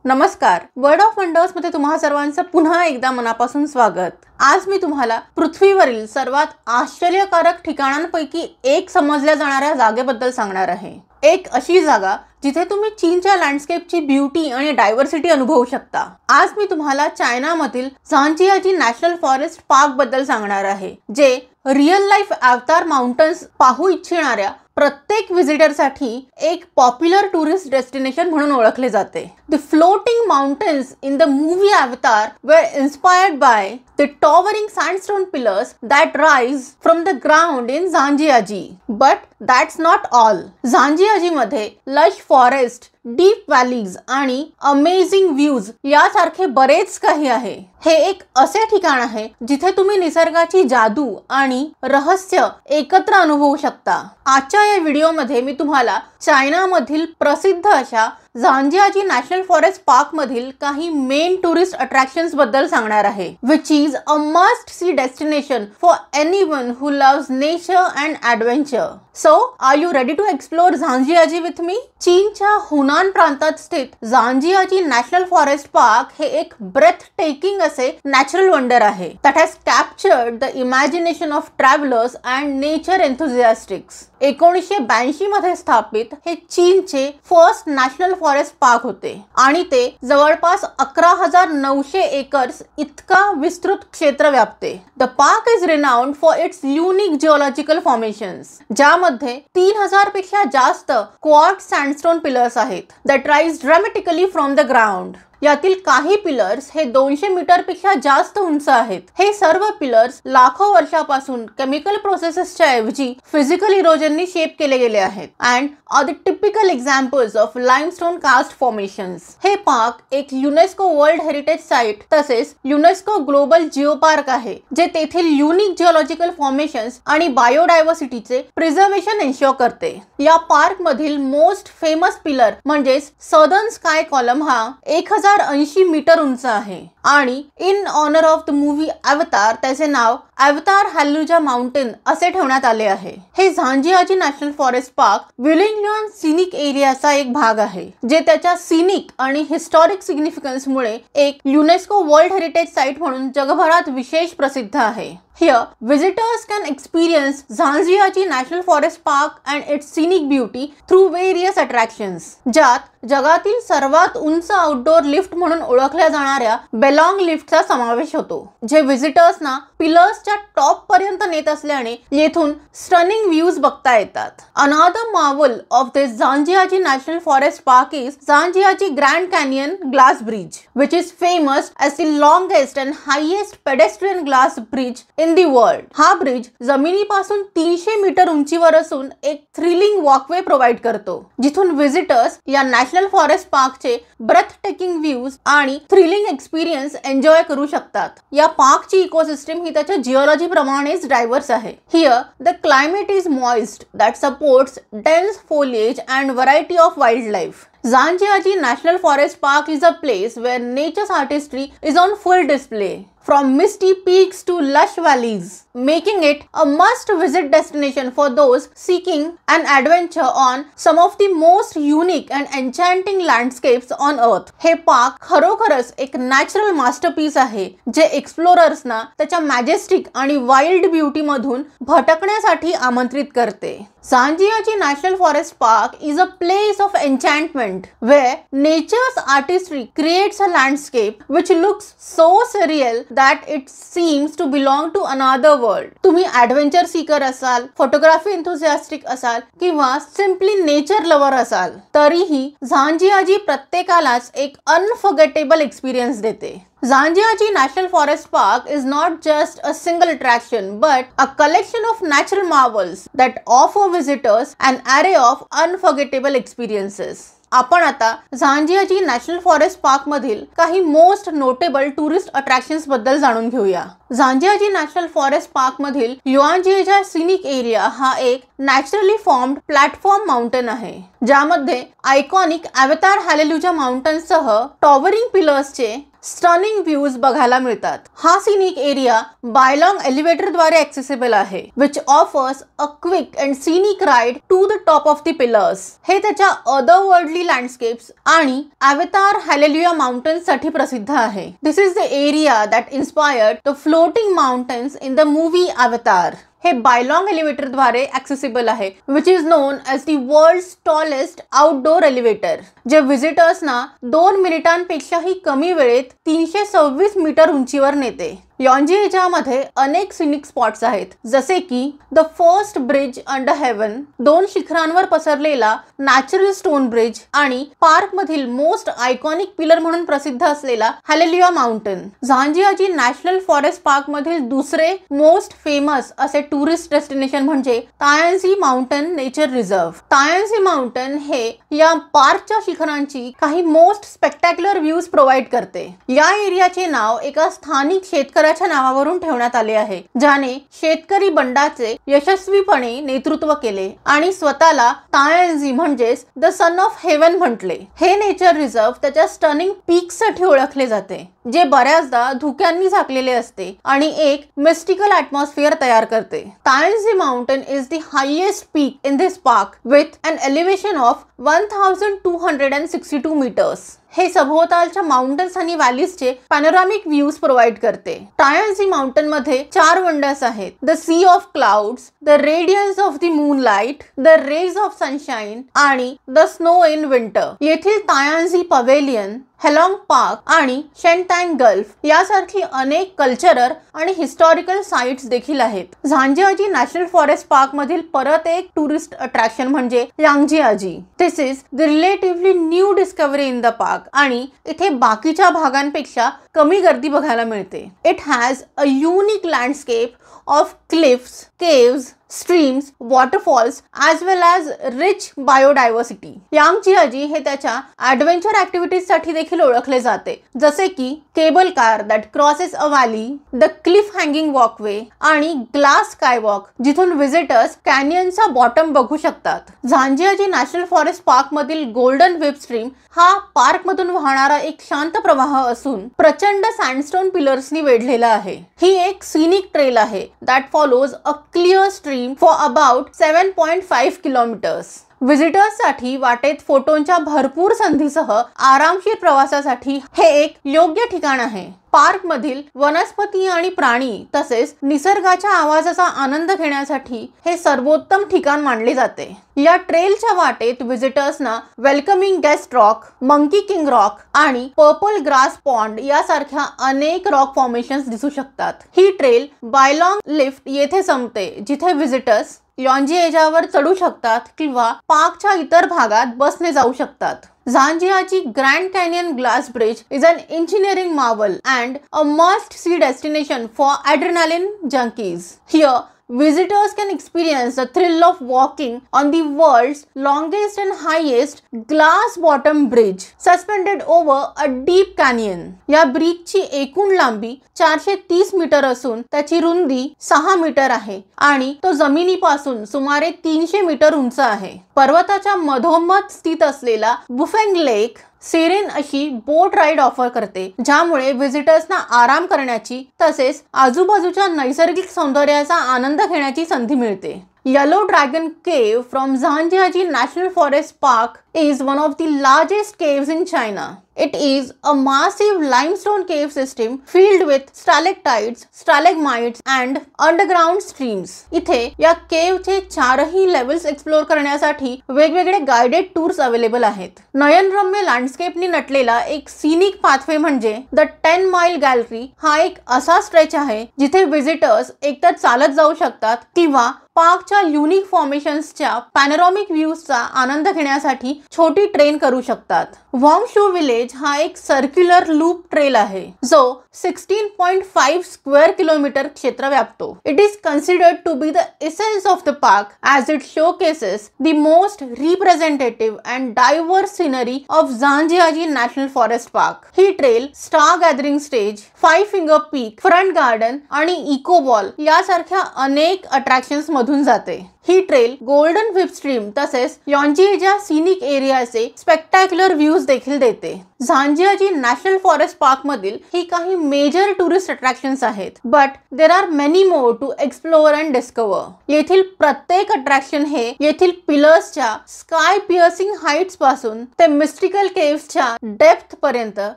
नमस्कार, word of wonders मध्ये तुम्हा सर्वांचं पुन्हा एकदा मनापासून स्वागत। आज मी तुम्हाला पृथ्वीवरील सर्वात आश्चर्यकारक ठिकाणांपैकी एक समजल्या जाणाऱ्या जागेबद्दल सांगणार आहे। एक अशी जागा जिथे तुम्ही चीनच्या लँडस्केपची ब्युटी आणि डायव्हर्सिटी अनुभवू शकता। आज मी तुम्हाला चायनामधील झांजियाजी नॅशनल फॉरेस्ट पार्क बद्दल सांगणार आहे, जे रियल लाईफ अवतार माउंटन्स पाहू इच्छिणाऱ्या प्रत्येक व्हिजिटरसाठी एक पॉप्युलर टुरिस्ट डेस्टिनेशन म्हणून ओळखले जाते। The floating mountains in the movie Avatar were inspired by the towering sandstone pillars that rise from the ground in Zhangjiajie. But that's not all. झांजियाजी मध्ये lush forest, deep valleys आणि amazing views यासारखे बरेच काही आहे। हे एक असे ठिकाण आहे जिथे तुम्ही निसर्गाची जादू आणि रहस्य एकत्र अनुभवू शकता। आजच्या या व्हिडिओमध्ये मी तुम्हाला चायनामधील प्रसिद्ध अशा झांजियाजी नॅशनल फॉरेस्ट पार्क मधील काही मेन टुरिस्ट अट्रॅक्शन्स बद्दल सांगणार आहे, which is a must see destination for anyone who loves nature and adventure. So, are you ready to explore झांजियाजी with me? चीनच्या हुनान प्रांतात स्थित झांजियाजी नॅशनल फॉरेस्ट पार्क हे एक ब्रेथ टेकिंग असे नॅचरल वंडर आहे that has captured the imagination of travelers and nature enthusiasts. 1982 मध्ये स्थापित हे चीनचे फर्स्ट नॅशनल फॉरेस्ट पार्क होते आणि ते जवळपास 11,900 एकर्स इतका विस्तृत क्षेत्र व्यापते। The park is renowned for its unique geological formations, ज्यामध्ये 3000 पेक्षा जास्त क्वार्ट्ज सँडस्टोन पिलर्स आहेत that rise dramatically from the ground. यातील काही पिलर्स हे 200 मीटर पेक्षा जास्त उंच आहेत। हे सर्व पिलर्स लाखो वर्षापासून केमिकल प्रोसेसेसच्या ऐवजी फिजिकल इरोजननी शेप केले गेले आहेत and are the typical examples of limestone karst formations. हे पार्क एक युनेस्को वर्ल्ड हेरिटेज साइट तसेच युनेस्को ग्लोबल जिओ पार्क आहे, जे तेथील युनिक जिओलॉजिकल फॉर्मेशन्स आणि बायोडायव्हर्सिटीचे प्रिझर्वेशन एन्श्योर करते। या पार्क मधील मोस्ट फेमस पिलर म्हणजे सदर्न स्काय कॉलम हा 1080 मीटर उंच आहे आणि in honour of the movie Avatar त्याचे नाव अवतार हॅल्लुजा माउंटेन असे ठेवण्यात आले आहे। हे झांजियाजी नॅशनल फॉरेस्ट पार्क विलिंगयुआन सिनिक एरियाचा एक भाग आहे, जे त्याच्या सिनिक आणि हिस्टॉरिक सिग्निफिकन्स मुळे एक युनेस्को वर्ल्ड हेरिटेज साइट म्हणून जगभरात विशेष प्रसिद्ध आहे। Here, visitors can experience Zhangjiajie National Forest Park and its scenic beauty through various attractions. ज्यात जगातील सर्वात उंच आउटडोर लिफ्ट म्हणून ओळखल्या जाणाऱ्या बेलॉंग लिफ्टचा समावेश होतो, जे व्हिजिटर्सना पिलर्सच्या टॉप पर्यंत नेत असल्याने येथून स्टनिंग व्ह्यूज बघता येतात। Another marvel of this Zhangjiajie National Forest Park is Zhangjiajie Grand Canyon Glass Bridge, which is famous as the longest and highest pedestrian glass bridge in the world. हा bridge जमिनीपासून 300 metre उंचीवर असून एक thrilling walkway provide करतो, जिथून visitors या national forest पार्कचे breathtaking views आणि थ्रिलिंग एक्सपिरियन्स एन्जॉय करू शकतात। या पार्कची इकोसिस्टम ही त्याच्या जिओलॉजी प्रमाणेच डायव्हर्स आहे। Here the climate is moist that supports dense foliage and variety of wildlife. Zhangjiajie National Forest Park is a place where nature's artistry is on full display, from misty peaks to lush valleys, making it a must-visit destination for those seeking an adventure on some of the most unique and enchanting landscapes on earth. हे park खरोखरच एक natural masterpiece आहे, जे एक्सप्लोरर्सना त्याच्या majestic आणि wild beauty मधून भटकण्यासाठी आमंत्रित करते। Zhangjiajie National Forest Park is a place of enchantment where nature's artistry creates a landscape which looks so surreal that it seems to belong to another world. तुम्ही adventure Sikar असाल, photography एन्थुसियास्टिक असाल किंवा simply nature lover असाल, तरीही झांजियाजी प्रत्येकालाच एक unforgettable experience देते। Zhangjiajie National Forest Park is not just a single attraction but a collection of natural marvels that offer visitors an array of unforgettable experiences. आपण आता झांजियाजी नॅशनल फॉरेस्ट पार्क मधील काही most notable tourist attractions बद्दल जाणून घेऊया। झांजियाजी national forest park मधील युआनजिएजा scenic area हा एक नॅचरली फॉर्म्ड प्लॅटफॉर्म माउंटेन आहे, ज्यामध्ये आयकॉनिक अवतार हॅलेलुजा माउंटन सह टॉवरिंग पिलर्सचे स्टनिंग व्ह्यूज बघायला मिळतात. हा सिनिक एरिया बायलॉंग एलिव्हेटर द्वारे ऍक्सेसिबल आहे, which offers a quick and scenic ride to the top of the pillars. हे त्याच्या अदरवर्ल्डली लँडस्केप्स आणि अवतार हालेलुया माउंटन्स साठी प्रसिद्ध आहे. This is the area that inspired the floating mountains in the movie Avatar. हे Bailong elevator द्वारे accessible आहे, which is known as the world's tallest outdoor elevator, जे व्हिजिटर्सना 2 मिनिटांपेक्षाही कमी वेळेत 326 मीटर उंचीवर नेते. यॉन्जियामध्ये अनेक सिनिक स्पॉट्स आहेत, जसे की the first bridge under heaven, 2 शिखरांवर पसरलेला नॅचरल स्टोन ब्रिज आणि पार्क मधील मोस्ट आयकॉनिक पिलर म्हणून प्रसिद्ध असलेला Hallelujah mountain. Zhangjiajie national forest park मधील दुसरे मोस्ट फेमस असे टुरिस्ट डेस्टिनेशन म्हणजे Tianzi mountain nature reserve. Tianzi mountain हे या पार्कच्या शिखरांची काही मोस्ट स्पेक्टॅक्युलर व्ह्यूज प्रोव्हाइड करते. या एरियाचे नाव एका स्थानिक शेतकऱ्याच्या नावावरून ठेवण्यात आले आहे, ज्याने शेतकरी बंडाचे यशस्वीपणे नेतृत्व केले आणि स्वतःला तायांझी म्हणजेच द सन ऑफ हेवन म्हटले. हे नेचर रिझर्व त्याच्या स्टनिंग पीक्स साठी ओळखले जाते, जे बऱ्याचदा धुक्यांनी झाकलेले असते आणि एक मिस्टिकल ॲटमॉस्फिअर तयार करते. Tianzi mountain is the highest peak in this park with an elevation of 1262 metres. हे सभोवतालच्या माउंटन्स आणि व्हॅलीजचे पॅनोरामिक व्ह्यूज प्रोव्हाइड करते. तायांझी माउंटन मध्ये 4 वंडर्स आहेत: the sea of clouds, the radiance of the moonlight, the rays of sunshine आणि the snow in winter. येथील Tianzi pavilion, हेलॉंग park आणि शेनटँग gulf यासारखी अनेक कल्चरल आणि हिस्टॉरिकल साइट्स देखील आहेत. झांजियाजी नॅशनल फॉरेस्ट पार्क मधील परत एक टुरिस्ट अट्रॅक्शन म्हणजे Yangjiajie. This is the relatively new discovery in the park आणि इथे बाकीच्या भागांपेक्षा कमी गर्दी बघायला मिळते. It has a unique landscape of cliffs, caves, streams, waterfalls as well as rich biodiversity. यांगजियाजी हे त्याच्या ॲडव्हेंचर ॲक्टिव्हिटीज साठी देखील ओळखले जाते, जसे की cable car that crosses a valley, the Cliff hanging walkway आणि ग्लास स्कायवॉक, जिथून व्हिजिटर्स कॅनियनचा बॉटम बघू शकतात. झांजियाजी नॅशनल फॉरेस्ट पार्क मधील गोल्डन वेब स्ट्रीम हा पार्क मधून वाहणारा एक शांत प्रवाह असून प्रचंड सँडस्टोन पिलर्सनी वेढलेला आहे. ही एक सिनिक ट्रेल आहे that follows a clear stream for about 7.5 kilometers. Visitors साठी वाटेत फोटोंच्या भरपूर संधीसह आरामशीर प्रवासासाठी हे एक योग्य ठिकाण आहे. पार्क मधील वनस्पती आणि प्राणी तसेच निसर्गाच्या आवाजाचा आनंद घेण्यासाठी हे सर्वोत्तम ठिकाण मानले जाते. या ट्रेलच्या वाटेत व्हिजिटर्सना welcoming guest rock, monkey king rock आणि पर्पल ग्रास पॉन्ड यासारख्या अनेक रॉक फॉर्मेशन्स दिसू शकतात. ही ट्रेल बायलॉंग लिफ्ट येथे संपते, जिथे व्हिजिटर्स यॉन्जियावर चढू शकतात किंवा पार्कच्या इतर भागात बसने जाऊ शकतात. झांजियाची grand canyon glass bridge is an engineering marvel and a must-see destination for adrenaline junkies. Here, visitors can experience the thrill of walking on the world's longest and highest glass bottom bridge suspended over a deep canyon. या ब्रिजची एकूण लांबी 430 metre असून त्याची रुंदी 6 metre आहे आणि तो जमिनीपासून सुमारे 300 मीटर उंच आहे. पर्वताच्या मधोमध स्थित असलेला बुफेंग लेक सेरेन अशी बोट राईड ऑफर करते, ज्यामुळे व्हिजिटर्सना आराम करण्याची तसेच आजूबाजूच्या नैसर्गिक सौंदर्याचा आनंद घेण्याची संधी मिळते. Yellow Dragon Cave from Zhanjiaji National Forest Park is one of the largest caves in China. It is a massive limestone cave system filled with stalactites, stalagmites and underground streams. इथे या केवचे 4ही लेवल्स एक्सप्लोर करण्यासाठी वेगवेगळे guided tours available आहेत. नयनरम्य लँडस्केपनी नटलेला एक scenic pathway म्हणजे the 10 माइल गॅलरी हा एक असा स्ट्रेच आहे जिथे व्हिजिटर्स एकतर चालत जाऊ शकतात किंवा पार्कच्या युनिक फॉर्मेशन्सच्या पॅनोरामिक व्ह्यूजचा आनंद घेण्यासाठी छोटी ट्रेन करू शकतात. वॉंगशू विलेज हा एक सर्क्युलर लूप ट्रेल आहे जो 16.5 स्क्वेअर किलोमीटर क्षेत्र व्यापतो. It is considered to be the essence of the park as it showcases the most representative and diverse scenery of Zhangjiajie national forest park. ही trail star gathering stage, 5 finger peak, front garden आणि echo ball यासारख्या अनेक attractions मधून जाते. ही trail golden whip stream तसेच यॉन्जियाच्या scenic एरियाचे स्पेक्टॅक्युलर व्ह्यूज देखील देते. झांजियाजी नॅशनल फॉरेस्ट पार्क मधील ही काही मेजर टुरिस्ट अट्रॅक्शन्स आहेत, but there are many more to explore and discover. येथील प्रत्येक अट्रॅक्शन हे येथील पिलर्सच्या स्काय पिअर्सिंग हाइट्स पासून ते मिस्टिकल केव्सच्या डेप्थ पर्यंत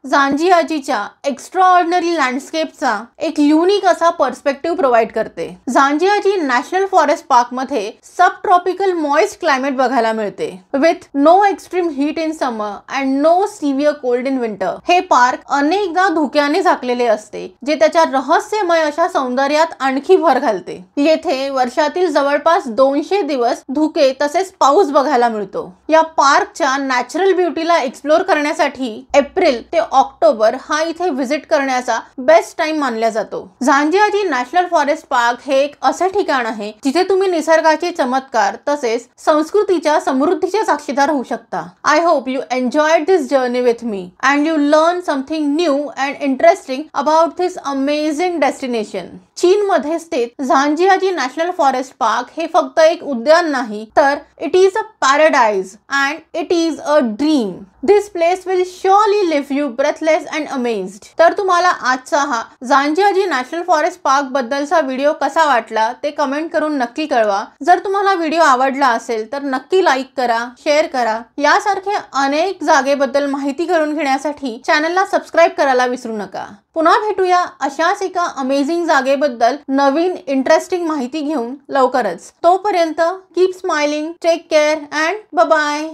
झांजियाजीच्या एक्स्ट्राऑर्डिनरी लँडस्केपचा एक युनिक असा पर्स्पेक्टिव्ह प्रोव्हाइड करते. झांजियाजी नॅशनल फॉरेस्ट पार्क मध्ये सब ट्रॉपिकल मॉइस्ट क्लायमेट बघायला मिळते, with no extreme heat in summer and no severe cold in winter. हे पार्क अनेकदा धुक्याने झाकलेले असते, जे त्याच्या रहस्यमय अशा सौंदर्यात आणखी भर घालते. येथे वर्षातील जवळपास 200 दिवस धुके तसेच पाऊस बघायला मिळतो. या पार्कच्या नॅचरल ब्युटीला एक्सप्लोर करण्यासाठी एप्रिल ते ऑक्टोबर हा इथे व्हिजिट करण्याचा बेस्ट टाइम मानला जातो. झांजियाजी नॅशनल फॉरेस्ट पार्क हे एक असे ठिकाण आहे जिथे तुम्ही निसर्गाचे चमत्कार तसेच संस्कृतीच्या समृद्धीचे साक्षीदार होऊ शकता. I hope you enjoyed this journey with me and you learn something new and interesting about this amazing destination. चीन मध्ये स्थित झांजियाजी नॅशनल फॉरेस्ट पार्क हे फक्त एक उद्यान नाही, तर it is a paradise and it is a dream. This place will surely leave you breathless and amazed. तर तुम्हाला आजचा हा झांजियाजी नॅशनल फॉरेस्ट पार्क बद्दलचा व्हिडिओ कसा वाटला ते कमेंट करून नक्की कळवा. जर तुम्हाला व्हिडिओ आवडला असेल तर नक्की लाईक करा, शेअर करा. यासारखे अनेक जागेबद्दल माहिती करून घेण्यासाठी चॅनलला सबस्क्राईब करायला विसरू नका. पुन्हा भेटूया अशाच एका अमेझिंग जागेबद्दल नवीन इंटरेस्टिंग माहिती घेऊन लवकरच. तोपर्यंत keep smiling, take care and bye bye.